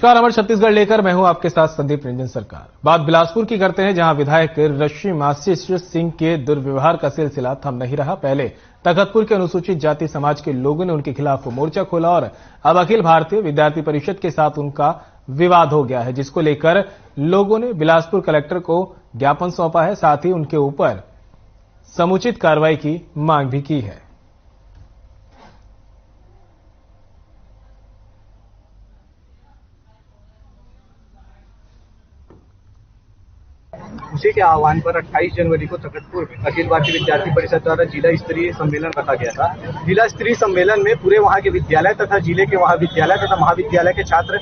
नमस्कार, अमर छत्तीसगढ़ लेकर मैं हूं आपके साथ संदीप रंजन सरकार। बात बिलासपुर की करते हैं, जहां विधायक रश्मिआशीष सिंह के दुर्व्यवहार का सिलसिला थम नहीं रहा। पहले तखतपुर के अनुसूचित जाति समाज के लोगों ने उनके खिलाफ मोर्चा खोला और अब अखिल भारतीय विद्यार्थी परिषद के साथ उनका विवाद हो गया है, जिसको लेकर लोगों ने बिलासपुर कलेक्टर को ज्ञापन सौंपा है। साथ ही उनके ऊपर समुचित कार्रवाई की मांग भी की है। उसी के आह्वान पर 28 जनवरी को तखतपुर में अखिल भारतीय विद्यार्थी परिषद द्वारा जिला स्तरीय सम्मेलन रखा गया था। जिला स्तरीय सम्मेलन में पूरे वहां के विद्यालय तथा जिले के विद्यालय तथा महाविद्यालय के छात्र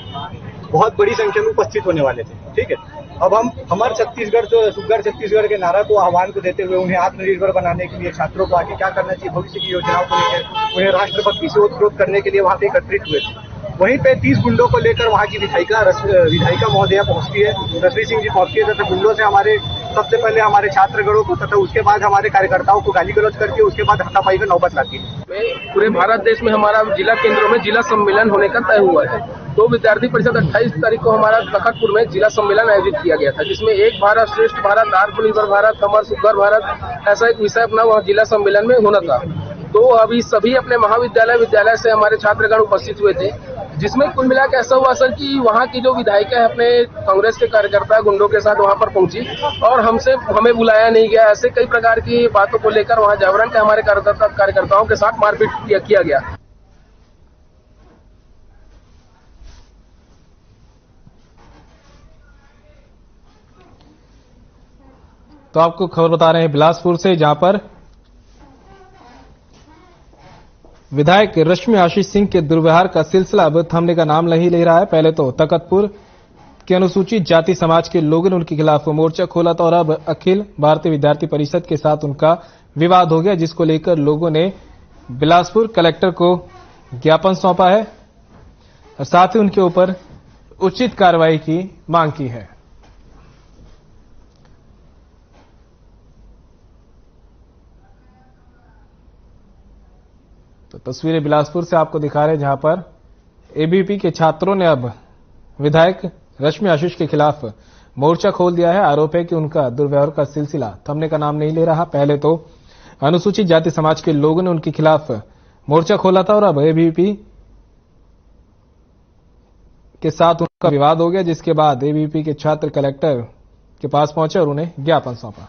बहुत बड़ी संख्या में उपस्थित होने वाले थे। ठीक है, अब हम हमारे छत्तीसगढ़ जो सुगर छत्तीसगढ़ के नारा को आह्वान को देते हुए उन्हें आत्मनिर्भर बनाने के लिए छात्रों को आगे क्या करना चाहिए, भविष्य की योजनाओं को लेकर उन्हें राष्ट्रभक्ति से ओतप्रोत करने के लिए वहां पे एकत्रित हुए थे। वहीं पे 30 गुंडों को लेकर वहां की विधायिका महोदया पहुंचती है, रश्मि सिंह जी पहुंचती है तथा गुंडों से सबसे पहले हमारे छात्रगणों को तथा उसके बाद हमारे कार्यकर्ताओं को गाली गलौज करके उसके बाद हाथापाई का नौबत लाती है। पूरे भारत देश में हमारा जिला केंद्रों में जिला सम्मेलन होने का तय हुआ है। तो विद्यार्थी परिषद 28 तारीख को हमारा तखतपुर में जिला सम्मेलन आयोजित किया गया था, जिसमें एक भारत श्रेष्ठ भारत, आत्मनिर्भर भारत, अमर सुघर भारत, ऐसा एक विषय अपना वहाँ जिला सम्मेलन में होना था। तो अभी सभी अपने विद्यालय से हमारे छात्रगण उपस्थित हुए थे, जिसमें कुल मिला के ऐसा हुआ सर कि वहाँ की जो विधायिका है अपने कांग्रेस के कार्यकर्ता गुंडों के साथ वहाँ पर पहुंची और हमें बुलाया नहीं गया, ऐसे कई प्रकार की बातों को लेकर वहाँ जागरण के हमारे कार्यकर्ताओं के साथ मारपीट किया गया। तो आपको खबर बता रहे हैं बिलासपुर से, जहां पर विधायक रश्मिआशीष सिंह के दुर्व्यवहार का सिलसिला अब थमने का नाम नहीं ले रहा है। पहले तो तखतपुर के अनुसूचित जाति समाज के लोगों ने उनके खिलाफ मोर्चा खोला था और अब अखिल भारतीय विद्यार्थी परिषद के साथ उनका विवाद हो गया, जिसको लेकर लोगों ने बिलासपुर कलेक्टर को ज्ञापन सौंपा है और साथ ही उनके ऊपर उचित कार्रवाई की मांग की है। तो तस्वीरें बिलासपुर से आपको दिखा रहे हैं, जहां पर एबीवीपी के छात्रों ने अब विधायक रश्मिआशीष के खिलाफ मोर्चा खोल दिया है। आरोप है कि उनका दुर्व्यवहार का सिलसिला थमने का नाम नहीं ले रहा। पहले तो अनुसूचित जाति समाज के लोगों ने उनके खिलाफ मोर्चा खोला था और अब एबीवीपी के साथ उनका विवाद हो गया, जिसके बाद एबीवीपी के छात्र कलेक्टर के पास पहुंचे और उन्हें ज्ञापन सौंपा।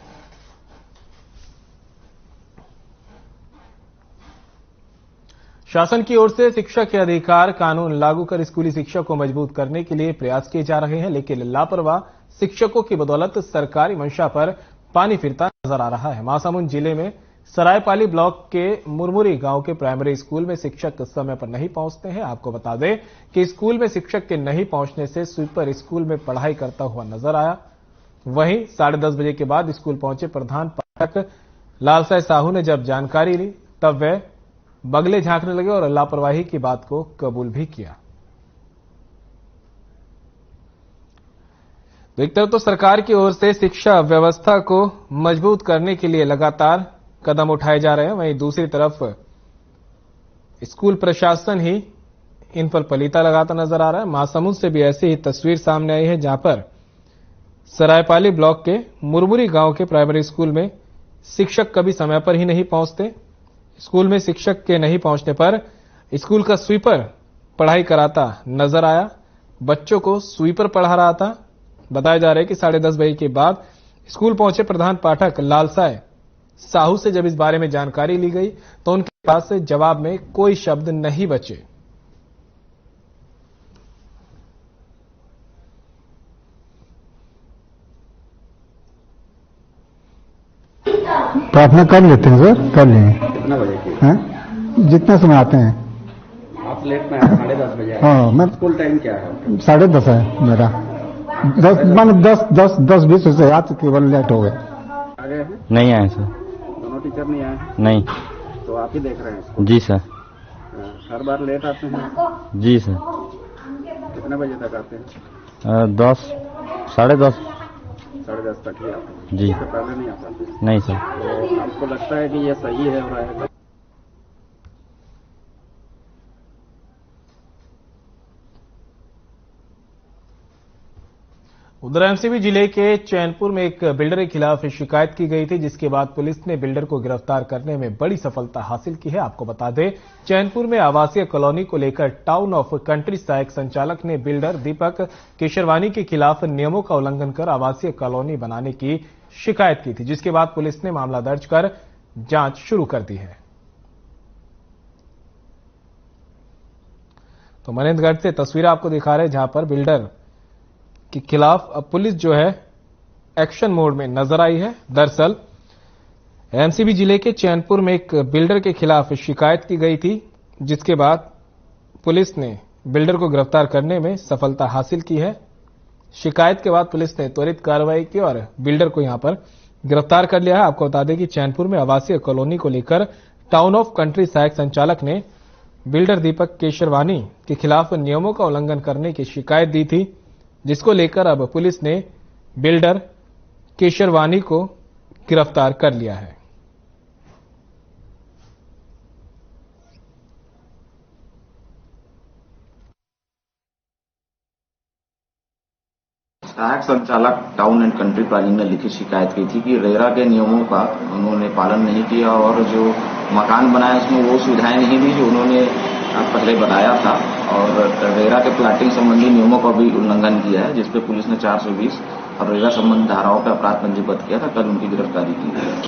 शासन की ओर से शिक्षा के अधिकार कानून लागू कर स्कूली शिक्षा को मजबूत करने के लिए प्रयास किए जा रहे हैं, लेकिन लापरवाह शिक्षकों की बदौलत सरकारी मंशा पर पानी फिरता नजर आ रहा है। महासमुंद जिले में सरायपाली ब्लॉक के मुरमुरी गांव के प्राइमरी स्कूल में शिक्षक समय पर नहीं पहुंचते हैं। आपको बता दें कि स्कूल में शिक्षक के नहीं पहुंचने से स्वीपर स्कूल में पढ़ाई करता हुआ नजर आया। वहीं 10:30 बजे के बाद स्कूल पहुंचे प्रधान पाठक लालसाई साहू ने जब जानकारी ली, तब वे बगले झांकने लगे और लापरवाही की बात को कबूल भी किया। तो एक तरफ तो सरकार की ओर से शिक्षा व्यवस्था को मजबूत करने के लिए लगातार कदम उठाए जा रहे हैं, वहीं दूसरी तरफ स्कूल प्रशासन ही इन पर पलीता लगाता नजर आ रहा है। महासमुंद से भी ऐसी ही तस्वीर सामने आई है, जहां पर सरायपाली ब्लॉक के मुरमुरी गांव के प्राइमरी स्कूल में शिक्षक कभी समय पर ही नहीं पहुंचते। स्कूल में शिक्षक के नहीं पहुंचने पर स्कूल का स्वीपर पढ़ाई कराता नजर आया, बच्चों को स्वीपर पढ़ा रहा था। बताया जा रहा है कि 10:30 बजे के बाद स्कूल पहुंचे प्रधान पाठक लालसाई साहू से जब इस बारे में जानकारी ली गई तो उनके पास से जवाब में कोई शब्द नहीं बचे। प्रार्थना कर लेते हैं सर, कर लेंगे। कितना बजे की हैं? जितना समय आते हैं। आप लेट में आए, 10:30 बजे आए। हाँ, मैं स्कूल टाइम क्या है? 10:30 है मेरा। 10-20 से आज केवल लेट हो गए। आ गए हैं? नहीं आए सर। दोनों टीचर नहीं आए? नहीं। तो आप ही देख रहे हैं स्कूल? जी सर। हर बार लेट आते हैं? जी सर। कितने बजे तक आते हैं? 10-10:30। 10:30 तक ही आते हैं? जी। इससे पहले नहीं आ पाते? नहीं सर। तो आपको लगता है कि ये सही है और रहेगा? उधर एमसीबी जिले के चैनपुर में एक बिल्डर के खिलाफ शिकायत की गई थी, जिसके बाद पुलिस ने बिल्डर को गिरफ्तार करने में बड़ी सफलता हासिल की है। आपको बता दें, चैनपुर में आवासीय कॉलोनी को लेकर टाउन ऑफ कंट्री सहायक संचालक ने बिल्डर दीपक केशरवानी के खिलाफ नियमों का उल्लंघन कर आवासीय कॉलोनी बनाने की शिकायत की थी, जिसके बाद पुलिस ने मामला दर्ज कर जांच शुरू कर दी है। तो मनेंद्रगढ़ से तस्वीरें आपको दिखा रहे हैं, जहां पर बिल्डर के खिलाफ अब पुलिस जो है एक्शन मोड में नजर आई है। दरअसल एमसीबी जिले के चैनपुर में एक बिल्डर के खिलाफ शिकायत की गई थी, जिसके बाद पुलिस ने बिल्डर को गिरफ्तार करने में सफलता हासिल की है। शिकायत के बाद पुलिस ने त्वरित कार्रवाई की और बिल्डर को यहां पर गिरफ्तार कर लिया है। आपको बता दें कि चैनपुर में आवासीय कॉलोनी को लेकर टाउन ऑफ कंट्री सहायक संचालक ने बिल्डर दीपक केशरवानी के खिलाफ नियमों का उल्लंघन करने की शिकायत दी थी, जिसको लेकर अब पुलिस ने बिल्डर केशरवानी को गिरफ्तार कर लिया है। सहायक संचालक टाउन एंड कंट्री प्लानिंग ने लिखित शिकायत की थी कि रेरा के नियमों का उन्होंने पालन नहीं किया और जो मकान बनाया उसमें वो सुविधाएं नहीं दी जो उन्होंने पहले बताया था, और रेरा के प्लाटिंग संबंधी नियमों का भी उल्लंघन किया है, जिसपे पुलिस ने 420 और रेरा संबंधी धाराओं पर अपराध पंजीबद्ध किया था। कल उनकी गिरफ्तारी की गई।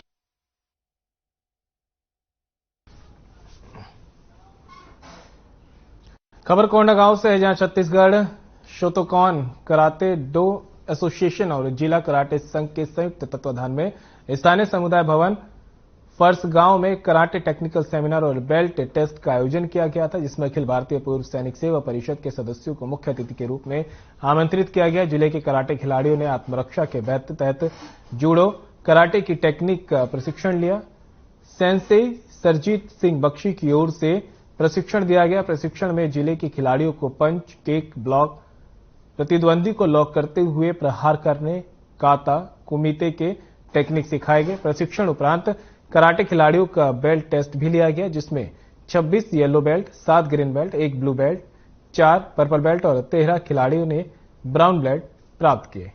खबर कोंडागांव से है, जहां छत्तीसगढ़ शोतोकॉन कराटे डो एसोसिएशन और जिला कराटे संघ के संयुक्त तत्वाधान में स्थानीय समुदाय भवन फरसगांव में कराटे टेक्निकल सेमिनार और बेल्ट टेस्ट का आयोजन किया गया था, जिसमें अखिल भारतीय पूर्व सैनिक सेवा परिषद के सदस्यों को मुख्य अतिथि के रूप में आमंत्रित किया गया। जिले के कराटे खिलाड़ियों ने आत्मरक्षा के तहत जूडो कराटे की टेक्निक का प्रशिक्षण लिया। सेंसेई सरजीत सिंह बख्शी की ओर से प्रशिक्षण दिया गया। प्रशिक्षण में जिले के खिलाड़ियों को पंच, किक, ब्लॉक, प्रतिद्वंदी को लॉक करते हुए प्रहार करने, काता, कुमिते के टेक्निक सिखाए गए। प्रशिक्षण उपरांत कराटे खिलाड़ियों का बेल्ट टेस्ट भी लिया गया, जिसमें 26 yellow belt, 7 green belt, 1 blue belt, 4 purple belt और 13 खिलाड़ियों ने ब्राउन बेल्ट प्राप्त किए।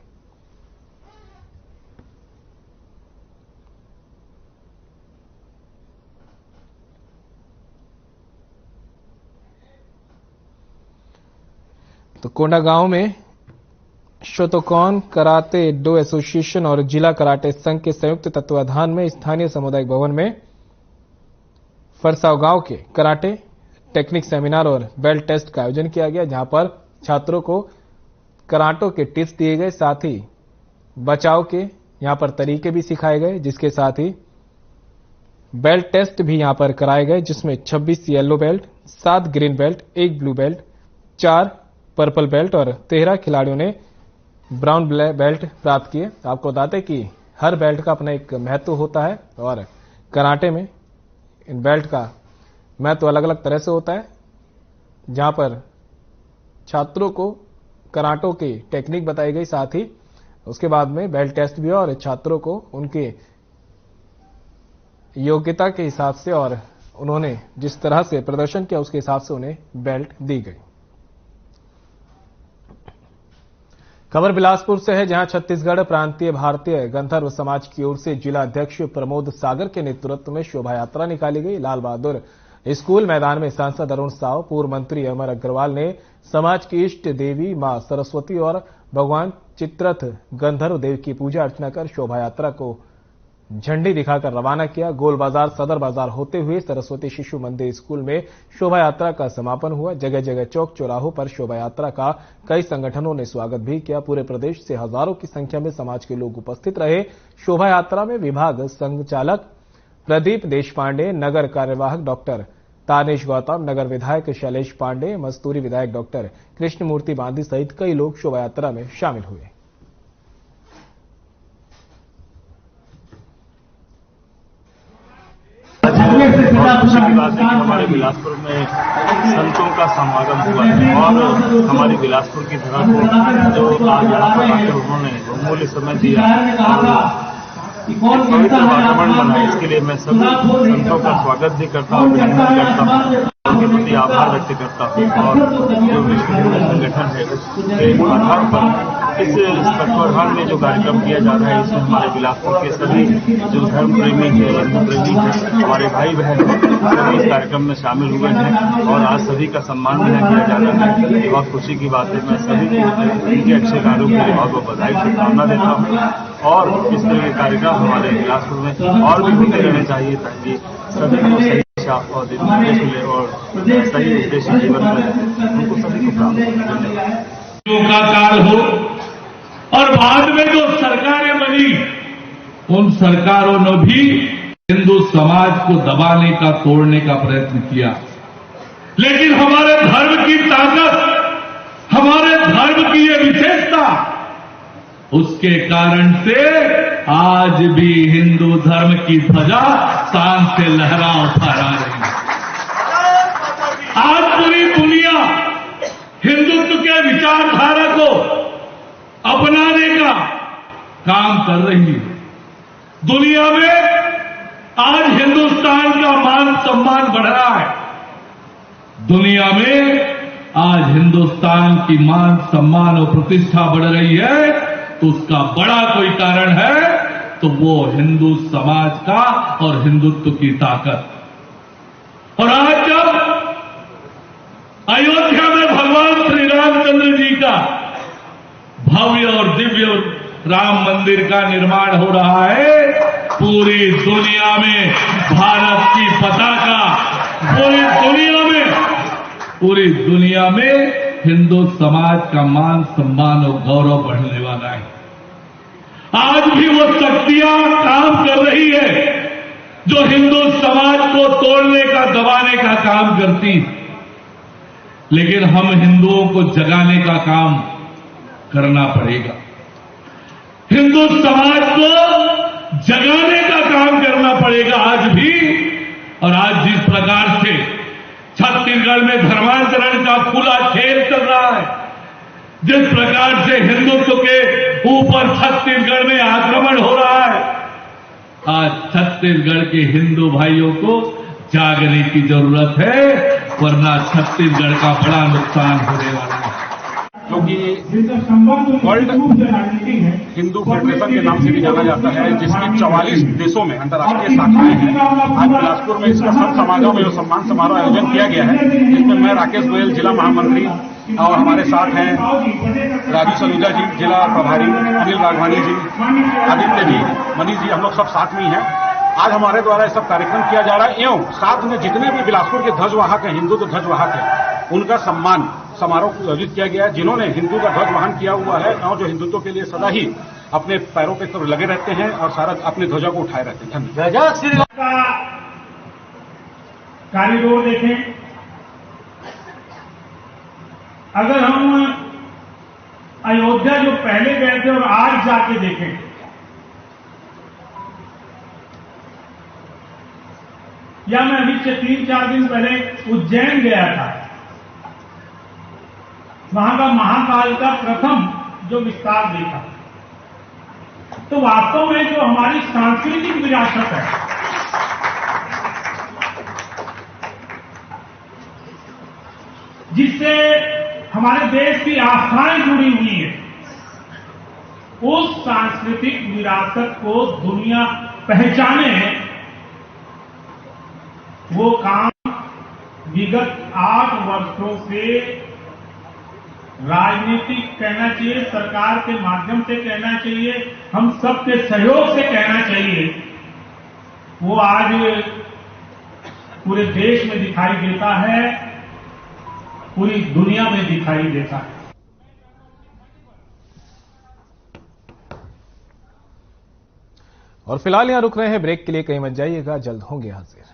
तो कोंडागांव में शोतोकॉन कराटे डो एसोसिएशन और जिला कराटे संघ के संयुक्त तत्वाधान में स्थानीय सामुदायिक भवन में फरसाव गांव के कराटे टेक्निक सेमिनार और बेल्ट टेस्ट का आयोजन किया गया, जहां पर छात्रों को कराटों के टिप्स दिए गए, साथ ही बचाव के यहां पर तरीके भी सिखाए गए, जिसके साथ ही बेल्ट टेस्ट भी यहां पर कराए गए, जिसमें 26 yellow belt, 7 green belt, 1 blue belt, 4 purple belt और 13 खिलाड़ियों ने ब्राउन बेल्ट प्राप्त किए। आपको बताते हैं कि हर बेल्ट का अपना एक महत्व होता है और कराटे में इन बेल्ट का महत्व अलग अलग तरह से होता है, जहां पर छात्रों को कराटों की टेक्निक बताई गई, साथ ही उसके बाद में बेल्ट टेस्ट भी हुआ और छात्रों को उनके योग्यता के हिसाब से और उन्होंने जिस तरह से प्रदर्शन किया उसके हिसाब से उन्हें बेल्ट दी गई। खबर बिलासपुर से है, जहां छत्तीसगढ़ प्रांतीय भारतीय गंधर्व समाज की ओर से जिला अध्यक्ष प्रमोद सागर के नेतृत्व में शोभा यात्रा निकाली गई। लाल बहादुर स्कूल मैदान में सांसद अरुण साव, पूर्व मंत्री अमर अग्रवाल ने समाज की इष्ट देवी मां सरस्वती और भगवान चित्रथ गंधर्व देव की पूजा अर्चना कर शोभा यात्रा को झंडी दिखाकर रवाना किया। गोल बाजार सदर बाजार होते हुए सरस्वती शिशु मंदिर स्कूल में शोभा यात्रा का समापन हुआ। जगह जगह चौक चौराहों पर शोभा यात्रा का कई संगठनों ने स्वागत भी किया। पूरे प्रदेश से हजारों की संख्या में समाज के लोग उपस्थित रहे। शोभा यात्रा में विभाग संचालक प्रदीप देशपांडे, नगर कार्यवाहक डॉक्टर तानेश गौतम, नगर विधायक शैलेश पांडे, मस्तूरी विधायक डॉक्टर कृष्णमूर्ति बांदी सहित कई लोग शोभा यात्रा में शामिल हुए। बहुत खुशी की बात है कि हमारे बिलासपुर में संतों का समागम हुआ है और हमारी बिलासपुर की धरा को जो आज यहाँ पर आकर उन्होंने बहुमूल्य समय दिया और पवित्र वातावरण बनाया, इसके लिए मैं सभी संतों का स्वागत भी करता हूँ, अभिनंदन करता हूँ, उनके प्रति आभार व्यक्त करता हूँ और जो विश्व हिंदू संगठन है उसके आधार पर इस तत्वावधान में जो कार्यक्रम किया जा रहा है इसमें हमारे बिलासपुर के सभी जो धर्म प्रेमी हिंदू प्रेमी हैं, हमारे भाई बहन सभी इस कार्यक्रम में शामिल हुए हैं और आज सभी का सम्मान भी किया जा रहा है। बहुत खुशी की बात है। मैं सभी को उनके अच्छे कार्यों के लिए बहुत बहुत बधाई शुभकामना देता हूँ और इस तरह के कार्यक्रम हमारे बिलासपुर में और भी होते रहने चाहिए ताकि सभी को सही दिशा और निर्देश मिले और सही उद्देश्य जीवन में उनको सभी को प्राप्त हो। धन्यवाद। का काल हो और बाद में जो सरकारें बनी उन सरकारों ने भी हिंदू समाज को दबाने का, तोड़ने का प्रयत्न किया, लेकिन हमारे धर्म की ताकत, हमारे धर्म की ये विशेषता, उसके कारण से आज भी हिंदू धर्म की ध्वजा शान से लहरा फहरा रही है। आज पूरी दुनिया हिंदुत्व के विचारधारा को अपनाने का काम कर रही है। दुनिया में आज हिंदुस्तान का मान सम्मान बढ़ रहा है। दुनिया में आज हिंदुस्तान की मान सम्मान और प्रतिष्ठा बढ़ रही है तो उसका बड़ा कोई कारण है तो वो हिंदू समाज का और हिंदुत्व की ताकत। और आज जब अयोध्या में भगवान श्री रामचंद्र जी का भव्य और दिव्य राम मंदिर का निर्माण हो रहा है, पूरी दुनिया में भारत की पताका, पूरी दुनिया में हिंदू समाज का मान सम्मान और गौरव बढ़ने वाला है। आज भी वो शक्तियां काम कर रही है जो हिंदू समाज को तोड़ने का, दबाने का काम करती, लेकिन हम हिंदुओं को जगाने का काम करना पड़ेगा। हिंदू समाज को जगाने का काम करना पड़ेगा आज भी। और आज जिस प्रकार से छत्तीसगढ़ में धर्मांतरण का खुला खेल चल रहा है, जिस प्रकार से हिंदुत्व के ऊपर छत्तीसगढ़ में आक्रमण हो रहा है, आज छत्तीसगढ़ के हिंदू भाइयों को जागने की जरूरत है, वरना छत्तीसगढ़ का बड़ा नुकसान होने वाला है। क्योंकि वर्ल्ड हिंदू फेडरेशन के नाम से भी जाना जाता है, जिसकी 44 देशों में अंतर्राष्ट्रीय शाखाएं हैं। आज बिलासपुर में इसका संत समागम एवं सम्मान समारोह आयोजन किया गया है, जिसमें मैं राकेश गोयल जिला महामंत्री और हमारे साथ हैं राजू सलूजा जी जिला प्रभारी, अनिल राघवानी जी, आदित्य जी, मनीष जी, हम लोग सब साथ में ही हैं। आज हमारे द्वारा ये सब कार्यक्रम किया जा रहा है एवं साथ में जितने भी बिलासपुर के ध्वजवाहक हैं, हिंदू ध्वजवाहक हैं, उनका सम्मान समारोह आयोजित किया गया है, जिन्होंने हिंदू का ध्वज वहन किया हुआ है और जो हिंदुत्व के लिए सदा ही अपने पैरों पे तो लगे रहते हैं और सारा अपने ध्वजा को उठाए रहते हैं। धन्यवाद। कॉरिडोर देखें, अगर हम अयोध्या जो पहले गए थे और आज जाके देखें, या मैं अभी से 3-4 दिन पहले उज्जैन गया था, वहां का महाकाल का प्रथम जो विस्तार देखा, तो वास्तव में जो हमारी सांस्कृतिक विरासत है, जिससे हमारे देश की आस्थाएं जुड़ी हुई है, उस सांस्कृतिक विरासत को दुनिया पहचाने, वो काम विगत 8 वर्षों से राजनीतिक कहना चाहिए, सरकार के माध्यम से कहना चाहिए, हम सबके सहयोग से कहना चाहिए, वो आज पूरे देश में दिखाई देता है, पूरी दुनिया में दिखाई देता है। और फिलहाल यहां रुक रहे हैं ब्रेक के लिए, कहीं मत जाइएगा, जल्द होंगे हाजिर।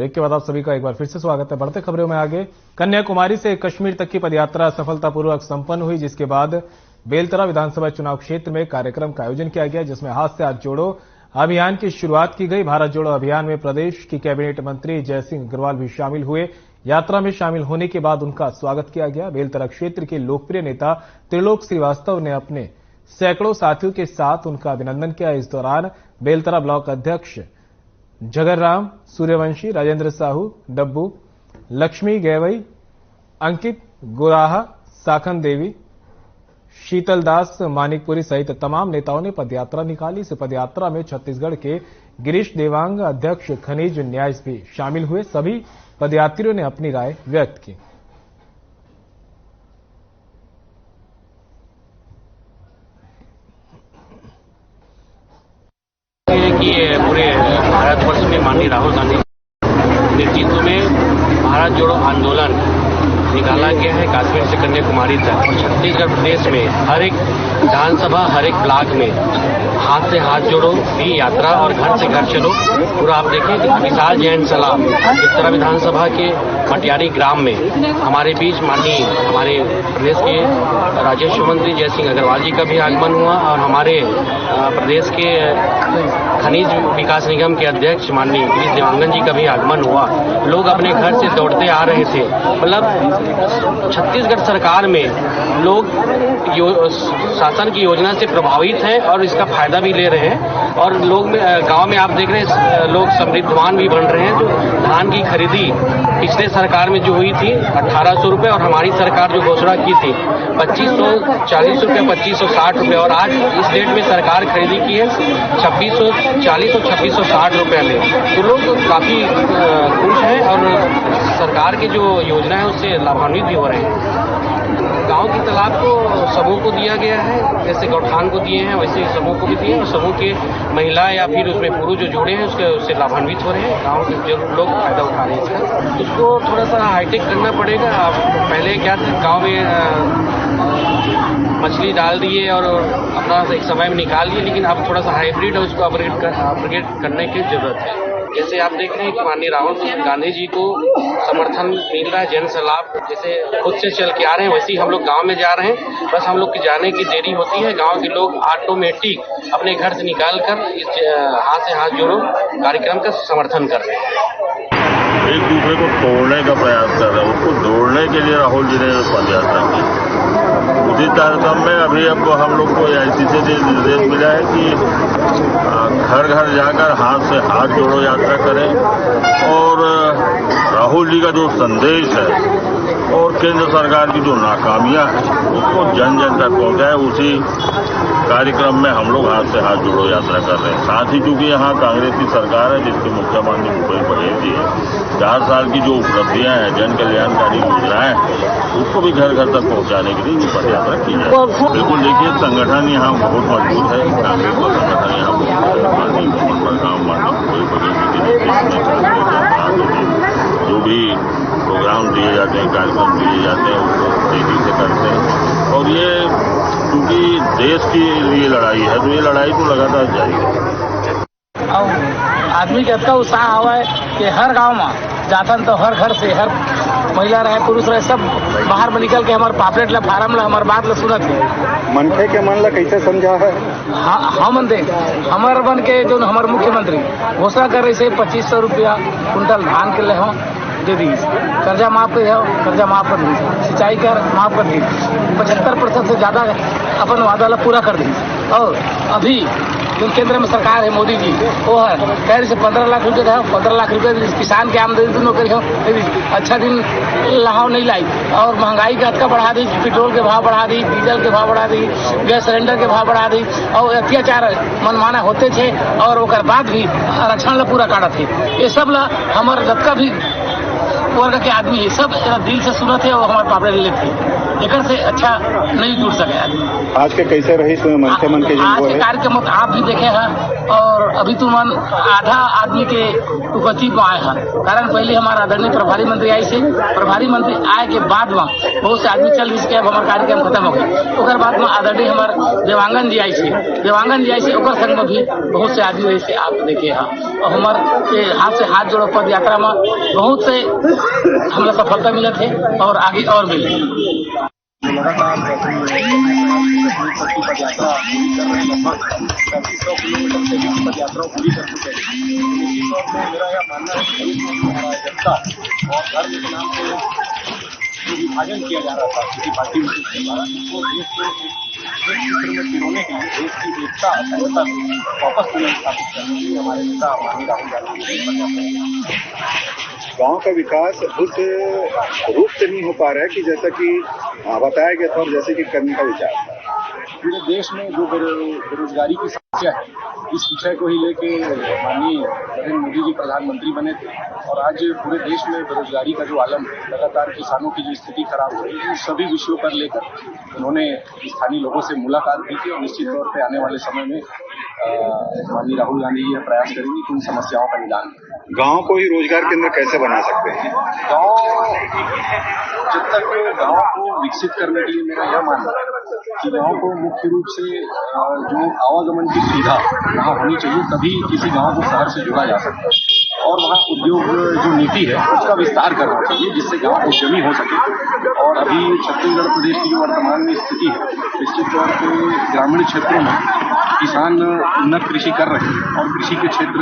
ब्रेक के बाद आप सभी का एक बार फिर से स्वागत है। बढ़ते खबरों में आगे, कन्याकुमारी से कश्मीर तक की पदयात्रा सफलतापूर्वक संपन्न हुई, जिसके बाद बेलतरा विधानसभा चुनाव क्षेत्र में कार्यक्रम का आयोजन किया गया, जिसमें हाथ से हाथ जोड़ो अभियान की शुरुआत की गई। भारत जोड़ो अभियान में प्रदेश की कैबिनेट मंत्री जयसिंह अग्रवाल भी शामिल हुए। यात्रा में शामिल होने के बाद उनका स्वागत किया गया। बेलतरा क्षेत्र के लोकप्रिय नेता त्रिलोक श्रीवास्तव ने अपने सैकड़ों साथियों के साथ उनका अभिनंदन किया। इस दौरान बेलतरा ब्लॉक अध्यक्ष जगरराम सूर्यवंशी, राजेंद्र साहू, डब्बू, लक्ष्मी गैवई, अंकित गुराहा, साखन देवी, शीतल दास मानिकपुरी सहित तमाम नेताओं ने पदयात्रा निकाली। इस पदयात्रा में छत्तीसगढ़ के गिरीश देवांग, अध्यक्ष खनिज न्याय भी शामिल हुए। सभी पदयात्रियों ने अपनी राय व्यक्त की। कि पूरे भारतवर्ष में माननीय राहुल गांधी नेतृत्व में भारत जोड़ो आंदोलन निकाला गया है कश्मीर से कन्याकुमारी तक। और छत्तीसगढ़ प्रदेश में हर एक विधानसभा, हर एक ब्लॉक में हाथ से हाथ जोड़ो भी यात्रा और घर से घर चलो पूरा आप देखें कि विशाल जैन सलाह बेलतरा विधानसभा के मटियारी ग्राम में हमारे बीच माननीय हमारे प्रदेश के राजस्व मंत्री जयसिंह अग्रवाल जी का भी आगमन हुआ और हमारे प्रदेश के खनिज विकास निगम के अध्यक्ष माननीय गिरीश देवांगन जी का भी आगमन हुआ। लोग अपने घर से दौड़ते आ रहे थे। मतलब छत्तीसगढ़ सरकार में लोग शासन की योजना से प्रभावित हैं और इसका फायदा भी ले रहे हैं। और लोग गांव में आप देख रहे हैं लोग समृद्धवान भी बन रहे हैं। जो धान की खरीदी पिछले सरकार में जो हुई थी 1800 रुपये और हमारी सरकार जो घोषणा की थी 2540 रुपये, 2560 रुपये और आज इस डेट में सरकार खरीदी की है 2640 और 2660 रुपये में। तो लोग काफी खुश हैं और सरकार की जो योजना है उससे लाभान्वित भी हो रहे हैं। गांव की तालाब को समूह को दिया गया है, जैसे गौठान को दिए हैं वैसे समूह को भी दिए और समूह के महिला या फिर उसमें पुरुष जो जोड़े हैं उससे लाभान्वित हो रहे हैं। गांव के जो लोग फायदा उठा रहे हैं इसका। उसको थोड़ा सा हाईटेक करना पड़ेगा। पहले क्या गांव में मछली डाल दिए और अपना एक समय में निकाल दिए, लेकिन अब थोड़ा सा हाइब्रिड है, उसको अपग्रेड करने की जरूरत है। जैसे आप देख रहे हैं कि माननीय राहुल गांधी जी को समर्थन मिल रहा है, जन सलाह जैसे खुद से चल के आ रहे हैं वैसे ही हम लोग गांव में जा रहे हैं। बस हम लोग की जाने की देरी होती है। गांव के लोग ऑटोमेटिक अपने घर से निकाल कर इस हाथ से हाथ जोड़ो कार्यक्रम का समर्थन कर रहे हैं। एक दूसरे को तोड़ने का प्रयास कर रहे हैं, उसको जोड़ने के लिए राहुल जी ने पदयात्रा की। उसी कार्यक्रम में अभी अब हम लोग को IC से निर्देश मिला है कि घर घर जाकर हाथ से हाथ जोड़ो यात्रा करें और राहुल जी का जो संदेश है और केंद्र सरकार की जो नाकामियां हैं उसको जन जन तक पहुंचाए। उसी कार्यक्रम में हम लोग हाथ से हाथ जोड़ो यात्रा कर रहे हैं। साथ ही चूंकि यहाँ कांग्रेस की सरकार है जिसके मुख्यमंत्री भूपेश बघेल जी है, 4 साल की जो उपलब्धियां हैं, जन कल्याणकारी योजनाएं उसको भी घर घर तक पहुंचाने के लिए पदयात्रा की जाए। बिल्कुल देखिए संगठन यहाँ बहुत मजबूत है, कांग्रेस का संगठन यहाँ माननीय मोहन बलराम, माननीय भूपेश बघेल जी जो भी प्रोग्राम दिए जाते हैं, कार्यक्रम दिए जाते हैं उसको तेजी से करते हैं। और ये क्योंकि देश के लिए लड़ाई है तो ये लड़ाई तो लगातार जारी है। आदमी के इतना उत्साह हुआ है कि हर गांव में जातन तो हर घर से हर महिला रहे पुरुष रहे सब बाहर में निकल के हमारे पापलेट ला फार्म ला हमारे बात ला सुनत है। मनखे के मन ला कैसे समझा है? हम दे हमारे बन के जो हमारे मुख्यमंत्री घोषणा कर रहे 2500 रुपया कुंटल धान के ले हो दे दी, कर्जा माफ कर कर्जा माफ कर दी, सिंचाई कर माफ कर दी, 75% से ज्यादा अपन वादा ला पूरा कर दी। और अभी जो केंद्र में सरकार है मोदी जी वो है कह रही से 15 लाख रुपये का 15 लाख रुपये किसान के आमदनी दोनों करी हो अच्छा दिन लहाव नहीं लाई। और महंगाई का हत्का बढ़ा दी, पेट्रोल के भाव बढ़ा दी, डीजल के भाव बढ़ा दी, गैस सिलेंडर के भाव बढ़ा दी और अत्याचार मनमाना होते थे और ओकर बाद भी आरक्षण ला पूरा काटा थे। ये सब ला हमारे जब का भी वर्ग के आदमी है सब दिल से सुनते और हमारे पापड़े लेते। एक से अच्छा नहीं जुड़ सके आदमी। आज के कैसे रही इसमें मन से मन के आज के कार्यक्रम आप भी देखे हैं और अभी तो मन आधा आदमी के उपस्थिति को आए हैं। कारण पहले हमारा आदरणीय प्रभारी मंत्री आए थे, प्रभारी मंत्री आए के बाद में बहुत से आदमी चल इसके अब हमारा कार्यक्रम खत्म हो गया। उसके बाद में आदरणीय हमारे देवांगन जी आई थे, देवांगन जी आई से ओकर संग में भी बहुत से आदमी ऐसे आप देखे हैं और हमारे हाथ से हाथ जोड़ो पद यात्रा में बहुत से हमें सफलता मिले थे और आगे और मिले। लगातार पद यात्रा लगभग 3500 किलोमीटर से भी पद यात्रा पूरी कर चुके हैं। निश्चित तौर पर मेरा यह मानना है कि जनता और धर्म के नाम से जो विभाजन किया जा रहा था किसी पार्टी में उसको देश के क्षेत्र में पिरोने के लिए देश की एकता अखंडता को वापस स्थापित करने के लिए हमारे नेता माननीय राहुल गांधी गांव का विकास उस रूप से नहीं हो पा रहा है कि जैसा कि बताया गया था और जैसे कि करने का विचार था। पूरे देश में जो बेरोजगारी की समस्या है, इस विषय को ही लेके माननीय नरेंद्र मोदी जी प्रधानमंत्री बने थे और आज पूरे देश में बेरोजगारी का जो आलम है, लगातार किसानों की जो स्थिति खराब हो रही है, इन सभी विषयों पर लेकर उन्होंने स्थानीय लोगों से मुलाकात की थी और निश्चित तौर पर आने वाले समय में माननीय राहुल गांधी जी यह प्रयास करेंगे कि उन समस्याओं का निदान गांव को ही रोजगार केंद्र कैसे बना सकते हैं? गांव जब तक गांव को विकसित करने के लिए मेरा यह मानना है कि गांव को मुख्य रूप से जो आवागमन की सुविधा वहाँ होनी चाहिए, तभी किसी गांव को शहर से जोड़ा जा सकता है और वहाँ उद्योग जो नीति है उसका विस्तार करना चाहिए जिससे गांव उद्यमी हो सके। और अभी छत्तीसगढ़ प्रदेश की जो वर्तमान में स्थिति है, निश्चित तौर पर ग्रामीण क्षेत्रों में किसान उन्नत कृषि कर रहे हैं और कृषि के क्षेत्र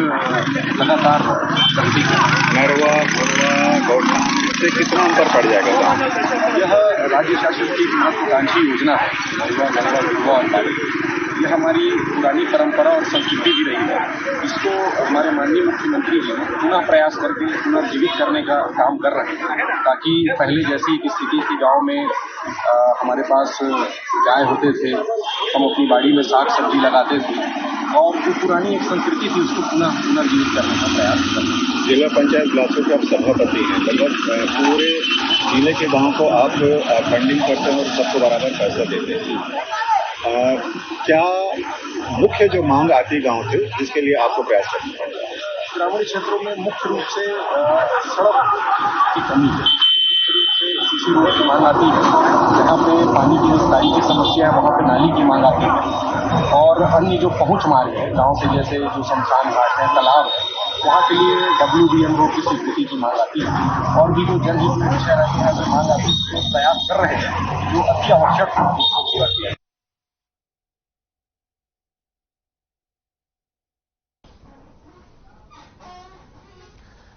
लगातार प्रगति कर रहे हैं। नरवा, भरवा, गौड़ा से कितना अंतर पड़ जाएगा? यह राज्य शासन की महत्वाकांक्षी योजना है, नरवा, भरवा और बाड़ी। यह हमारी पुरानी परंपरा और संस्कृति भी रही है। इसको हमारे माननीय मुख्यमंत्री जी ने पुनः प्रयास करके पुनर्जीवित करने का काम कर रहे हैं ताकि पहले जैसी एक स्थिति थी, गांव में हमारे पास गाय होते थे, हम अपनी बाड़ी में साग सब्जी लगाते थे और जो पुरानी एक संस्कृति थी उसको पुनर्जीवित करने का प्रयास कर रहे हैं। जिला पंचायत ब्लासों के आप सभापति हैं, लगभग पूरे जिले के गाँव को आप फंडिंग करते हैं और सबको बराबर पैसा देते हैं। क्या मुख्य जो मांग आती है गांव से जिसके लिए आपको प्रयास करना पड़ता है? ग्रामीण क्षेत्रों में मुख्य रूप से सड़क की कमी है, मुख्य रूप से सीसी रोड की मांग आती है, जहाँ पे पानी की निस्तारी की समस्या है वहाँ पे नाली की मांग आती है और अन्य जो पहुँच मार्ग है गाँव से, जैसे जो शमशान घाट है, तालाब है, वहाँ के लिए WDM रोड की स्वीकृति की मांग आती है और भी जो जनहित में विषय रहते हैं जो मांग आती है प्रयास कर रहे हैं जो अति आवश्यक है उसको पूरा किया।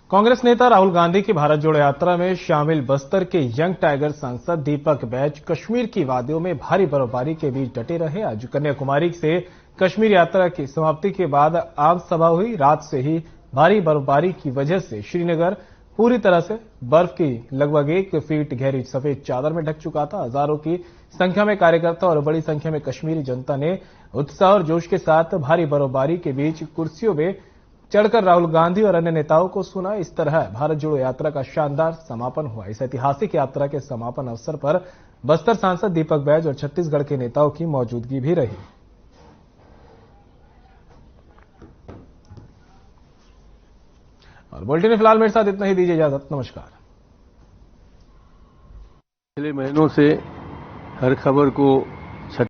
कांग्रेस नेता राहुल गांधी की भारत जोड़ो यात्रा में शामिल बस्तर के यंग टाइगर सांसद दीपक बैज कश्मीर की वादियों में भारी बर्फबारी के बीच डटे रहे। आज कन्याकुमारी से कश्मीर यात्रा की समाप्ति के बाद आम सभा हुई। रात से ही भारी बर्फबारी की वजह से श्रीनगर पूरी तरह से बर्फ की लगभग 1 फीट गहरी सफेद चादर में ढक चुका था। हजारों की संख्या में कार्यकर्ता और बड़ी संख्या में कश्मीरी जनता ने उत्साह और जोश के साथ भारी बर्फबारी के बीच कुर्सियों में चढ़कर राहुल गांधी और अन्य नेताओं को सुना। इस तरह भारत जोड़ो यात्रा का शानदार समापन हुआ। इस ऐतिहासिक यात्रा के समापन अवसर पर बस्तर सांसद दीपक बैज और छत्तीसगढ़ के नेताओं की मौजूदगी भी रही। और बुलेटिन में फिलहाल मेरे साथ इतना ही, दीजिए इजाजत, नमस्कार। पिछले महीनों से हर खबर को